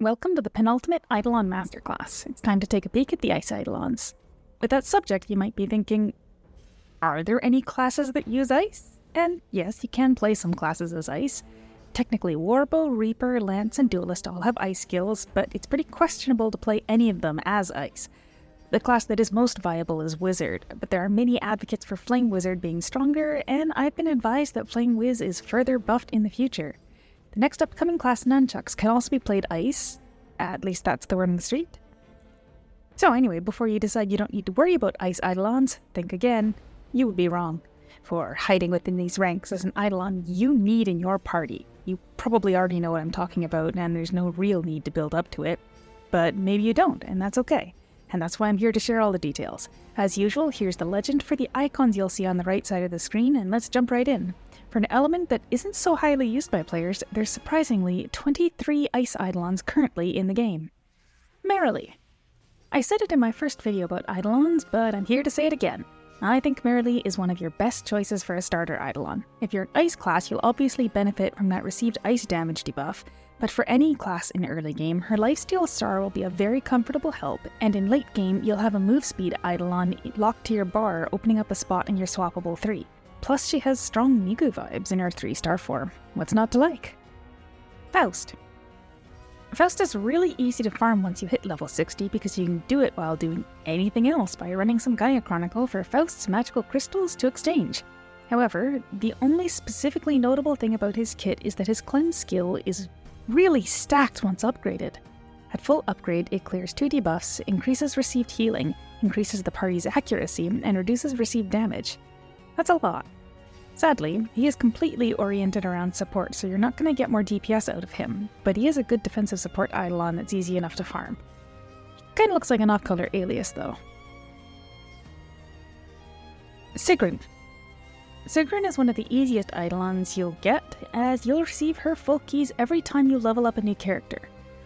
Welcome to the penultimate Eidolon Masterclass. It's time to take a peek at the Ice Eidolons. With that subject, you might be thinking, are there any classes that use ice? And yes, you can play some classes as ice. Technically, Warbow, Reaper, Lance, and Duelist all have ice skills, but it's pretty questionable to play any of them as ice. The class that is most viable is Wizard, but there are many advocates for Flame Wizard being stronger, and I've been advised that Flame Wiz is further buffed in the future. The next upcoming class, Nunchucks, can also be played ice. At least that's the word on the street. So anyway, before you decide you don't need to worry about ice Eidolons, think again. You would be wrong. For hiding within these ranks as an Eidolon you need in your party. You probably already know what I'm talking about, and there's no real need to build up to it. But maybe you don't, and that's okay. And that's why I'm here to share all the details. As usual, here's the legend for the icons you'll see on the right side of the screen, and let's jump right in. For an element that isn't so highly used by players, there's surprisingly 23 Ice Eidolons currently in the game. Merrilee. I said it in my first video about Eidolons, but I'm here to say it again. I think Merrilee is one of your best choices for a starter Eidolon. If you're an Ice class, you'll obviously benefit from that received Ice damage debuff, but for any class in early game, her Lifesteal Star will be a very comfortable help, and in late game, you'll have a move speed Eidolon locked to your bar, opening up a spot in your swappable 3. Plus, she has strong Miku vibes in her 3-star form. What's not to like? Faust. Faust is really easy to farm once you hit level 60 because you can do it while doing anything else by running some Gaia Chronicle for Faust's magical crystals to exchange. However, the only specifically notable thing about his kit is that his cleanse skill is really stacked once upgraded. At full upgrade, it clears 2 debuffs, increases received healing, increases the party's accuracy, and reduces received damage. That's a lot. Sadly, he is completely oriented around support, so you're not going to get more DPS out of him, but he is a good defensive support Eidolon that's easy enough to farm. Kinda looks like an off-color alias, though. Sigrun. Sigrun is one of the easiest Eidolons you'll get, as you'll receive her full keys every time you level up a new character.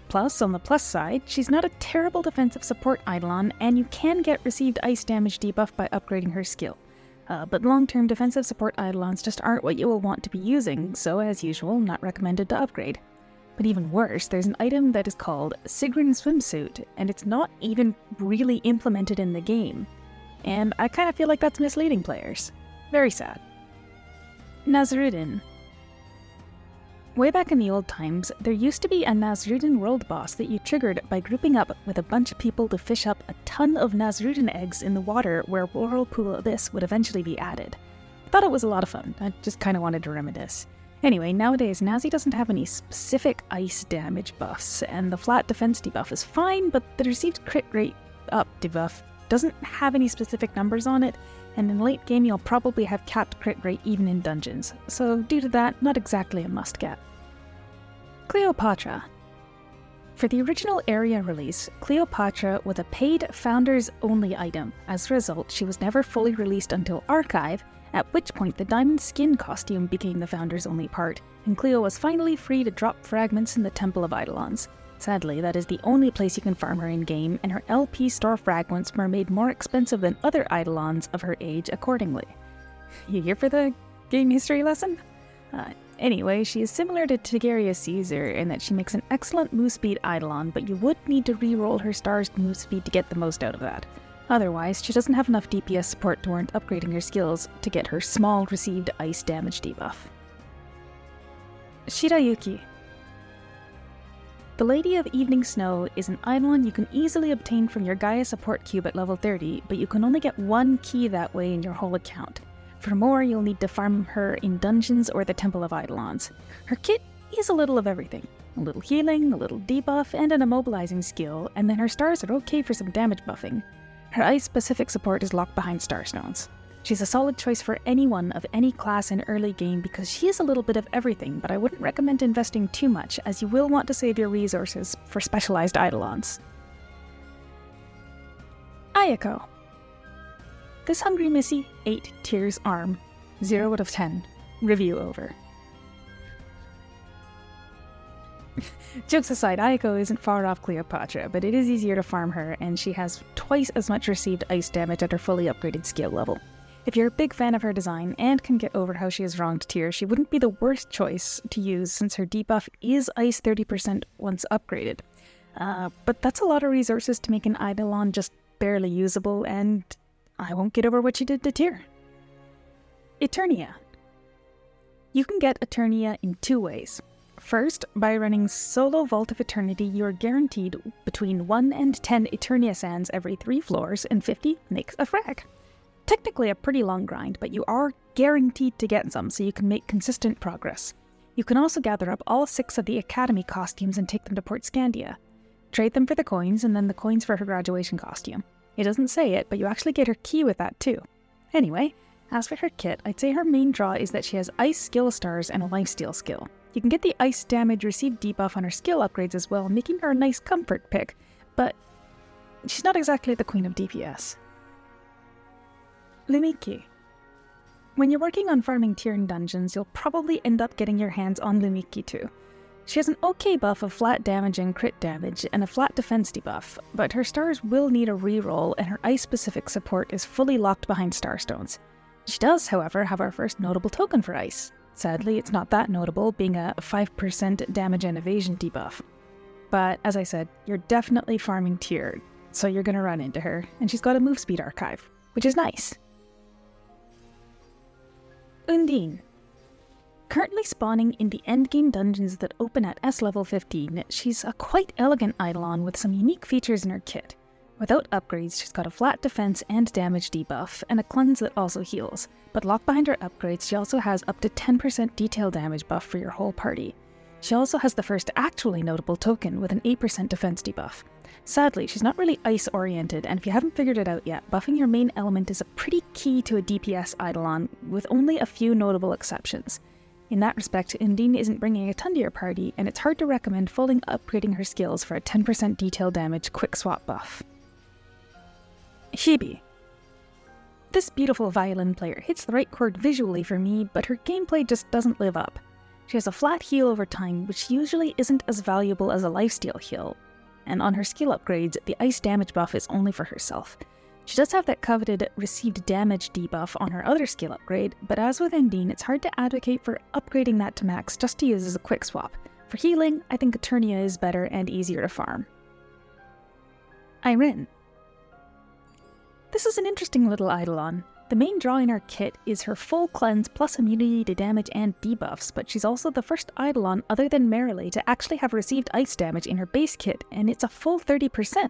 Plus, on the plus side, she's not a terrible defensive support Eidolon, and you can get received ice damage debuff by upgrading her skill. But long-term defensive support Eidolons just aren't what you will want to be using, so as usual, not recommended to upgrade. But even worse, there's an item that is called Sigrun Swimsuit, and it's not even really implemented in the game. And I kind of feel like that's misleading players. Very sad. Nazrudin. Way back in the old times, there used to be a Nazrudin world boss that you triggered by grouping up with a bunch of people to fish up a ton of Nazrudin eggs in the water where Whirlpool Abyss would eventually be added. I thought it was a lot of fun, I just kinda wanted to reminisce. Anyway, nowadays Nazi doesn't have any specific ice damage buffs, and the flat defense debuff is fine, but the received crit rate up debuff doesn't have any specific numbers on it, and in late game you'll probably have capped crit rate even in dungeons, so due to that, not exactly a must-get. Cleopawtra. For the original area release, Cleopawtra was a paid Founders-only item. As a result, she was never fully released until Archive, at which point the diamond skin costume became the Founders-only part, and Cleo was finally free to drop fragments in the Temple of Eidolons. Sadly, that is the only place you can farm her in-game, and her LP store fragments were made more expensive than other Eidolons of her age accordingly. You here for the game history lesson? Anyway, she is similar to Tigerius Caesar in that she makes an excellent move speed Eidolon, but you would need to re-roll her star's move speed to get the most out of that. Otherwise, she doesn't have enough DPS support to warrant upgrading her skills to get her small received ice damage debuff. Shirayuki. The Lady of Evening Snow is an Eidolon you can easily obtain from your Gaia support cube at level 30, but you can only get 1 key that way in your whole account. For more, you'll need to farm her in dungeons or the Temple of Eidolons. Her kit is a little of everything. A little healing, a little debuff, and an immobilizing skill, and then her stars are okay for some damage buffing. Her ice-specific support is locked behind Starstones. She's a solid choice for anyone of any class in early game because she is a little bit of everything, but I wouldn't recommend investing too much as you will want to save your resources for specialized Eidolons. Ayako. This hungry missy 8 tears arm. 0 out of 10. Review over. Jokes aside, Ayako isn't far off Cleopatra, but it is easier to farm her, and she has twice as much received ice damage at her fully upgraded skill level. If you're a big fan of her design and can get over how she is wronged tier, she wouldn't be the worst choice to use since her debuff is Ice 30% once upgraded. But that's a lot of resources to make an Eidolon just barely usable, and I won't get over what she did to tier. Eternia. You can get Eternia in 2 ways. First, by running solo Vault of Eternity, you are guaranteed between 1 and 10 Eternia sands every 3 floors, and 50 makes a frag. Technically a pretty long grind, but you are guaranteed to get some, so you can make consistent progress. You can also gather up all 6 of the Academy costumes and take them to Port Scandia. Trade them for the coins, and then the coins for her graduation costume. It doesn't say it, but you actually get her key with that too. Anyway, as for her kit, I'd say her main draw is that she has Ice skill stars and a Lifesteal skill. You can get the Ice damage received debuff on her skill upgrades as well, making her a nice comfort pick, but she's not exactly the queen of DPS. Lumikki. When you're working on farming tier in dungeons, you'll probably end up getting your hands on Lumikki too. She has an okay buff of flat damage and crit damage, and a flat defense debuff, but her stars will need a reroll, and her Ice-specific support is fully locked behind Starstones. She does, however, have our first notable token for Ice. Sadly, it's not that notable, being a 5% damage and evasion debuff. But, as I said, you're definitely farming tier, so you're gonna run into her, and she's got a move speed archive, which is nice. Undine. Currently spawning in the endgame dungeons that open at S level 15, she's a quite elegant Eidolon with some unique features in her kit. Without upgrades, she's got a flat defense and damage debuff, and a cleanse that also heals, but locked behind her upgrades, she also has up to 10% detail damage buff for your whole party. She also has the first actually notable token with an 8% defense debuff. Sadly, she's not really ice-oriented, and if you haven't figured it out yet, buffing your main element is a pretty key to a DPS Eidolon, with only a few notable exceptions. In that respect, Undine isn't bringing a ton to your party, and it's hard to recommend fully upgrading her skills for a 10% detail damage quick swap buff. Hebe. This beautiful violin player hits the right chord visually for me, but her gameplay just doesn't live up. She has a flat heal over time, which usually isn't as valuable as a lifesteal heal, and on her skill upgrades, the ice damage buff is only for herself. She does have that coveted received damage debuff on her other skill upgrade, but as with Undine, it's hard to advocate for upgrading that to max just to use as a quick swap. For healing, I think Eternia is better and easier to farm. Eirene. This is an interesting little Eidolon. The main draw in our kit is her full cleanse plus immunity to damage and debuffs, but she's also the first Eidolon other than Merrilee to actually have received ice damage in her base kit, and it's a full 30%,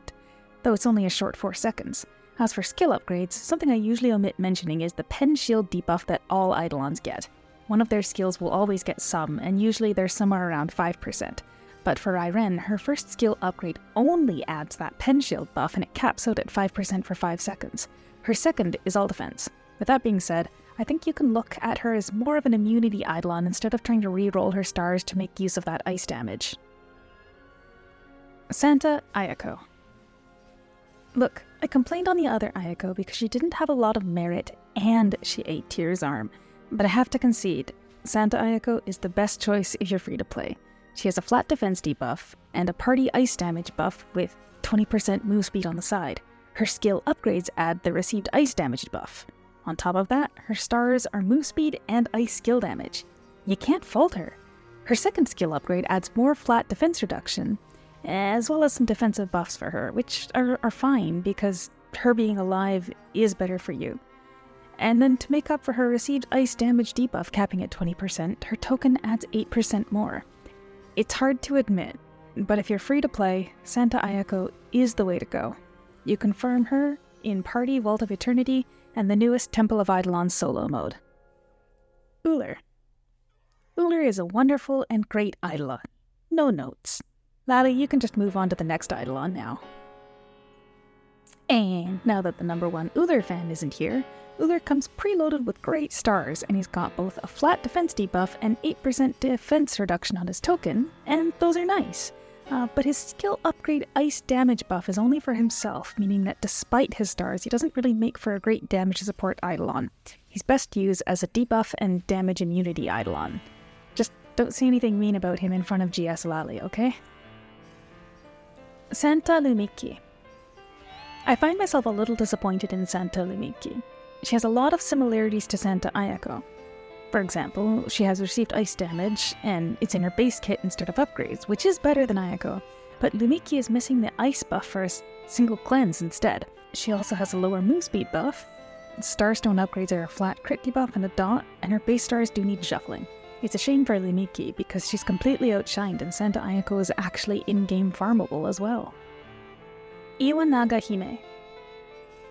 though it's only a short 4 seconds. As for skill upgrades, something I usually omit mentioning is the pen shield debuff that all Eidolons get. One of their skills will always get some, and usually they're somewhere around 5%. But for Eirene, her first skill upgrade only adds that pen shield buff, and it caps out at 5% for 5 seconds. Her second is all defense. With that being said, I think you can look at her as more of an immunity Eidolon instead of trying to re-roll her stars to make use of that ice damage. Santa Ayako. Look, I complained on the other Ayako because she didn't have a lot of merit and she ate Tyr's arm, but I have to concede, Santa Ayako is the best choice if you're free to play. She has a flat defense debuff and a party ice damage buff with 20% move speed on the side. Her skill upgrades add the received ice damage buff. On top of that, her stars are move speed and ice skill damage. You can't fault her. Her second skill upgrade adds more flat defense reduction, as well as some defensive buffs for her, which are fine because her being alive is better for you. And then to make up for her received ice damage debuff capping at 20%, her token adds 8% more. It's hard to admit, but if you're free to play, Santa Ayako is the way to go. You can farm her in Party Vault of Eternity and the newest Temple of Eidolon solo mode. Ullr. Ullr is a wonderful and great Eidolon. No notes. Lally, you can just move on to the next Eidolon now. And now that the number one Ullr fan isn't here, Ullr comes preloaded with great stars, and he's got both a flat defense debuff and 8% defense reduction on his token, and those are nice. But his skill upgrade ice damage buff is only for himself, meaning that despite his stars, he doesn't really make for a great damage support Eidolon. He's best used as a debuff and damage immunity Eidolon. Just don't say anything mean about him in front of GS Lally, okay? Santa Lumikki. I find myself a little disappointed in Santa Lumikki. She has a lot of similarities to Santa Ayako. For example, she has received ice damage, and it's in her base kit instead of upgrades, which is better than Ayako, but Lumikki is missing the ice buff for a single cleanse instead. She also has a lower move speed buff. Starstone upgrades are a flat crit debuff and a dot, and her base stars do need shuffling. It's a shame for Lumikki because she's completely outshined and Santa Ayako is actually in-game farmable as well. Iwanaga-Hime.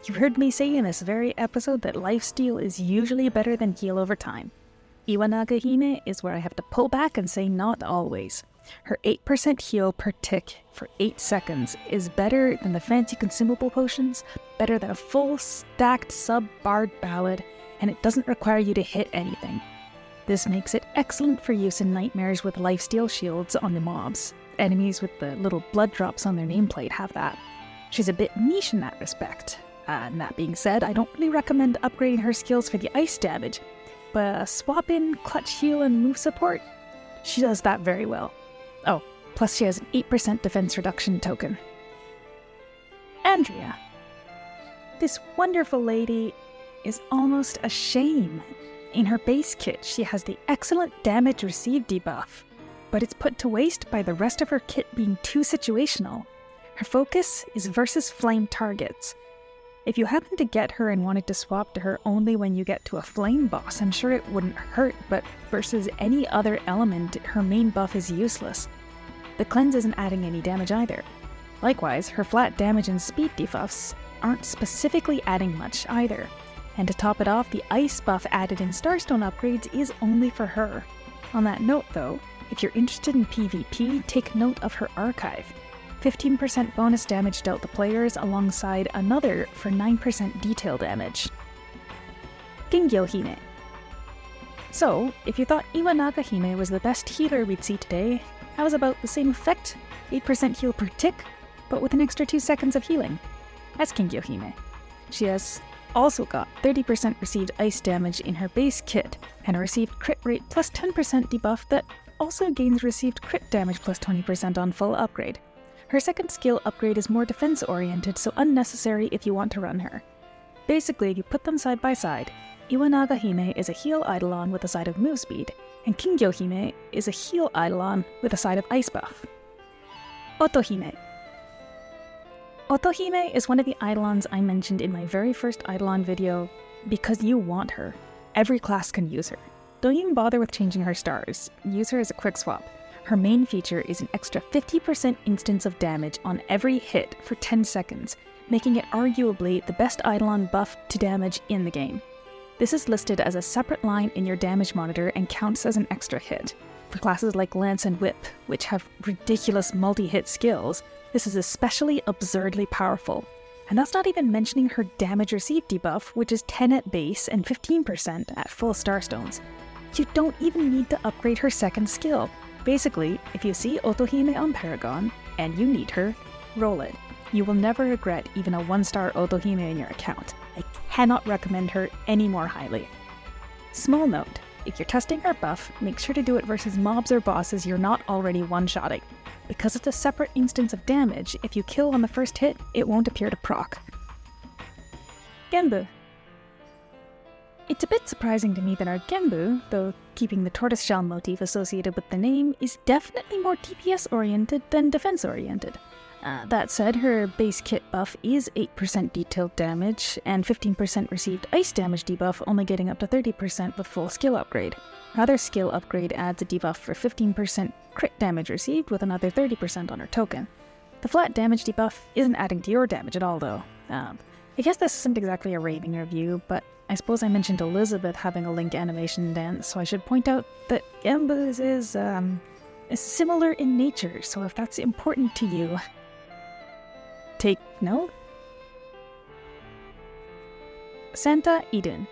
You heard me say in this very episode that lifesteal is usually better than heal over time. Iwanaga-Hime is where I have to pull back and say not always. Her 8% heal per tick for 8 seconds is better than the fancy consumable potions, better than a full stacked sub-bard ballad, and it doesn't require you to hit anything. This makes it excellent for use in nightmares with lifesteal shields on the mobs. Enemies with the little blood drops on their nameplate have that. She's a bit niche in that respect. And that being said, I don't really recommend upgrading her skills for the ice damage, but swap in clutch heal and move support, she does that very well. Oh, plus she has an 8% defense reduction token. Andrea. This wonderful lady is almost a shame. In her base kit, she has the excellent damage received debuff, but it's put to waste by the rest of her kit being too situational. Her focus is versus flame targets. If you happen to get her and wanted to swap to her only when you get to a flame boss, I'm sure it wouldn't hurt, but versus any other element, her main buff is useless. The cleanse isn't adding any damage either. Likewise, her flat damage and speed debuffs aren't specifically adding much either. And to top it off, the ice buff added in Starstone upgrades is only for her. On that note though, if you're interested in PvP, take note of her archive. 15% bonus damage dealt to players alongside another for 9% detail damage. Kingyo-Hime. So, if you thought Iwanaga-Hime was the best healer we'd see today, that was about the same effect, 8% heal per tick, but with an extra 2 seconds of healing. That's Kingyo-Hime. She has also got 30% received ice damage in her base kit, and a received crit rate plus 10% debuff that also gains received crit damage plus 20% on full upgrade. Her second skill upgrade is more defense oriented, so unnecessary if you want to run her. Basically, if you put them side by side, Iwanaga-Hime is a heal eidolon with a side of move speed, and Kingyo-Hime is a heal eidolon with a side of ice buff. Otohime. Otohime is one of the eidolons I mentioned in my very first eidolon video because you want her. Every class can use her. Don't even bother with changing her stars. Use her as a quick swap. Her main feature is an extra 50% instance of damage on every hit for 10 seconds, making it arguably the best eidolon buff to damage in the game. This is listed as a separate line in your damage monitor and counts as an extra hit. For classes like Lance and Whip, which have ridiculous multi-hit skills, this is especially absurdly powerful. And that's not even mentioning her damage received debuff, which is 10 at base and 15% at full Starstones. You don't even need to upgrade her second skill. Basically, if you see Otohime on Paragon, and you need her, roll it. You will never regret even a 1-star Otohime in your account. I cannot recommend her any more highly. Small note, if you're testing her buff, make sure to do it versus mobs or bosses you're not already one-shotting. Because it's a separate instance of damage, if you kill on the first hit, it won't appear to proc. Genbu. It's a bit surprising to me that our Genbu, though keeping the tortoiseshell motif associated with the name, is definitely more DPS-oriented than defense-oriented. That said, her base kit buff is 8% detailed damage, and 15% received ice damage debuff, only getting up to 30% with full skill upgrade. Her other skill upgrade adds a debuff for 15% crit damage received with another 30% on her token. The flat damage debuff isn't adding to your damage at all though. I guess this isn't exactly a raving review, but I suppose I mentioned Elizabeth having a Link animation dance, so I should point out that Genbu's is similar in nature, so if that's important to you, take note. Santa Idun.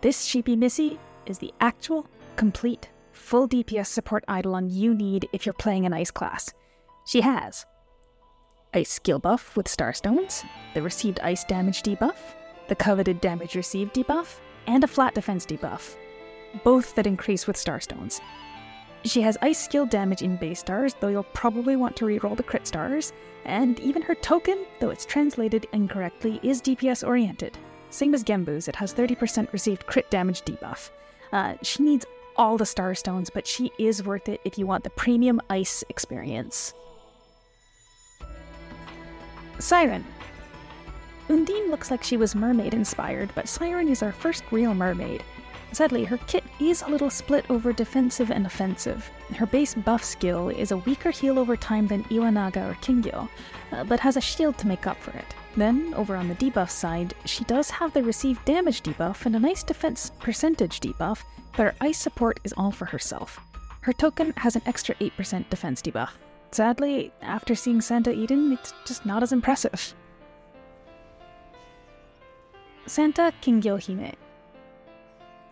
This Sheepy Missy is the actual, complete, full DPS support eidolon you need if you're playing an ice class. She has ice skill buff with Starstones, the received ice damage debuff, the coveted damage received debuff, and a flat defense debuff, both that increase with Starstones. She has ice skill damage in base stars, though you'll probably want to reroll the crit stars, and even her token, though it's translated incorrectly, is DPS oriented. Same as Genbu's, it has 30% received crit damage debuff. She needs all the star stones, but she is worth it if you want the premium ice experience. Siren. Undine looks like she was mermaid-inspired, but Siren is our first real mermaid. Sadly, her kit is a little split over defensive and offensive. Her base buff skill is a weaker heal over time than Iwanaga or Kingyo, but has a shield to make up for it. Then, over on the debuff side, she does have the received damage debuff and a nice defense percentage debuff, but her ice support is all for herself. Her token has an extra 8% defense debuff. Sadly, after seeing Santa Idun, it's just not as impressive. Santa Kingyo-Hime.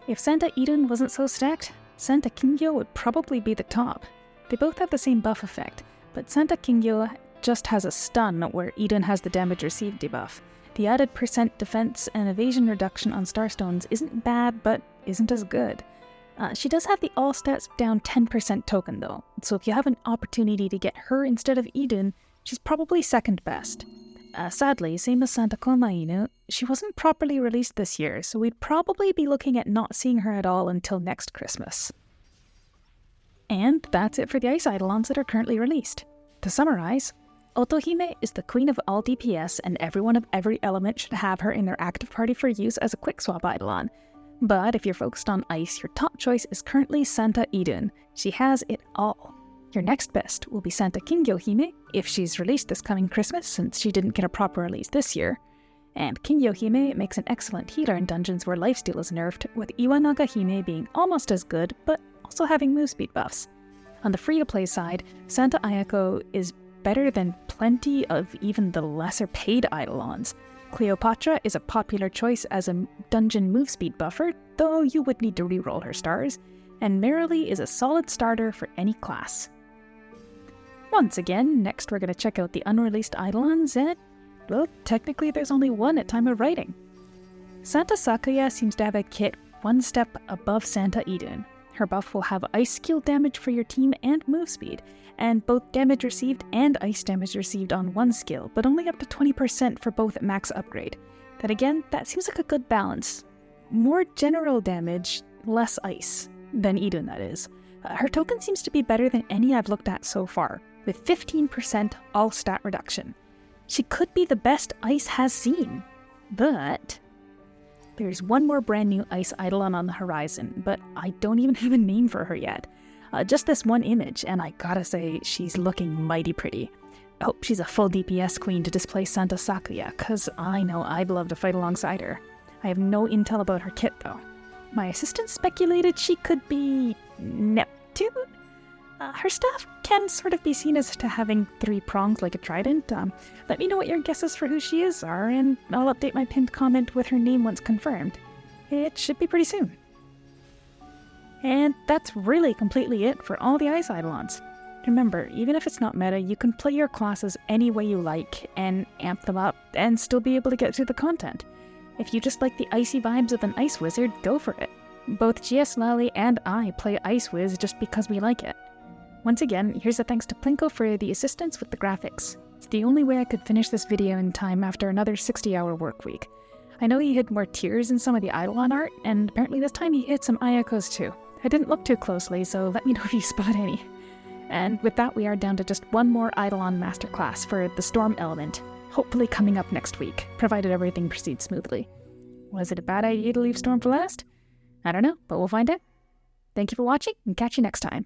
If Santa Idun wasn't so stacked, Santa Kingyo would probably be the top. They both have the same buff effect, but Santa Kingyo just has a stun where Idun has the damage received debuff. The added percent defense and evasion reduction on Starstones isn't bad, but isn't as good. She does have the all stats down 10% token though, so if you have an opportunity to get her instead of Idun, she's probably second best. Sadly, same as Santa Komainu, she wasn't properly released this year, so we'd probably be looking at not seeing her at all until next Christmas. And that's it for the Ice Eidolons that are currently released. To summarize, Otohime is the queen of all DPS, and everyone of every element should have her in their active party for use as a quick swap Eidolon. But if you're focused on ice, your top choice is currently Santa Idun. She has it all. Your next best will be Santa Kingyo-Hime, if she's released this coming Christmas since she didn't get a proper release this year. And Kingyo-Hime makes an excellent healer in dungeons where lifesteal is nerfed, with Iwanaga-Hime being almost as good, but also having move speed buffs. On the free-to-play side, Santa Ayako is better than plenty of even the lesser paid Eidolons. Cleopawtra is a popular choice as a dungeon move speed buffer, though you would need to reroll her stars, and Merrilee is a solid starter for any class. Once again, next we're going to check out the unreleased Eidolons, and, well, technically there's only one at time of writing. Santa Sakuya seems to have a kit one step above Santa Idun. Her buff will have ice skill damage for your team and move speed, and both damage received and ice damage received on one skill, but only up to 20% for both at max upgrade. Then again, that seems like a good balance. More general damage, less ice, than Idun that is. Her token seems to be better than any I've looked at so far, with 15% all stat reduction. She could be the best ice has seen, but there's one more brand new ice Eidolon on the horizon, but I don't even have a name for her yet. Just this one image, and I gotta say, she's looking mighty pretty. I hope she's a full DPS queen to displace Santa Sakuya, cause I know I'd love to fight alongside her. I have no intel about her kit though. My assistant speculated she could be Neptune? Her staff can sort of be seen as to having 3 prongs like a trident. Let me know what your guesses for who she is are, and I'll update my pinned comment with her name once confirmed. It should be pretty soon. And that's really completely it for all the Ice Eidolons. Remember, even if it's not meta, you can play your classes any way you like and amp them up and still be able to get through the content. If you just like the icy vibes of an ice wizard, go for it. Both GS Lally and I play Ice Wiz just because we like it. Once again, here's a thanks to Plinko for the assistance with the graphics. It's the only way I could finish this video in time after another 60-hour work week. I know he hid more tears in some of the Eidolon art, and apparently this time he hid some Ayakos too. I didn't look too closely, so let me know if you spot any. And with that, we are down to just one more Eidolon masterclass for the Storm element, hopefully coming up next week, provided everything proceeds smoothly. Was it a bad idea to leave Storm for last? I don't know, but we'll find out. Thank you for watching, and catch you next time.